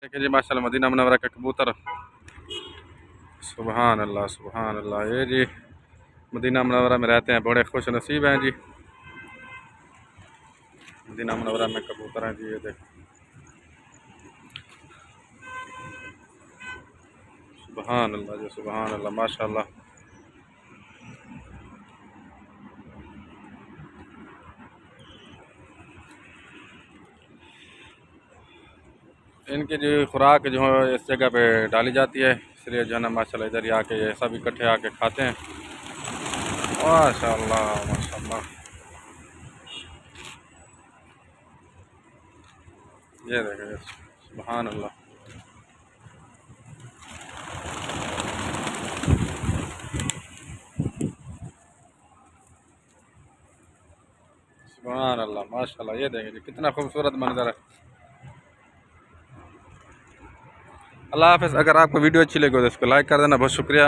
देखिए जी माशाल्लाह Medina Munawwara के कबूतर। सुभान अल्लाह सुभान अल्लाह। ये जी मदीना मुनव्वरा में रहते हैं, बड़े खुश नसीब हैं जी। मदीना मुनव्वरा में कबूतर हैं जी। ये देखो सुभान अल्लाह जी सुभान अल्लाह माशाल्लाह। इनकी जो खुराक जो है इस जगह पे डाली जाती है, इसलिए जो है ना माशाल्लाह इधर ही आके ये सब इकट्ठे आके खाते हैं। माशाल्लाह माशाल्लाह। ये देखें सुभान अल्लाह। सुभान अल्लाह माशाल्लाह। ये देखें जी कितना खूबसूरत मंजर है। अल्लाह हाफ़िज़। अगर आपको वीडियो अच्छी लगी हो तो इसको लाइक कर देना। बहुत शुक्रिया।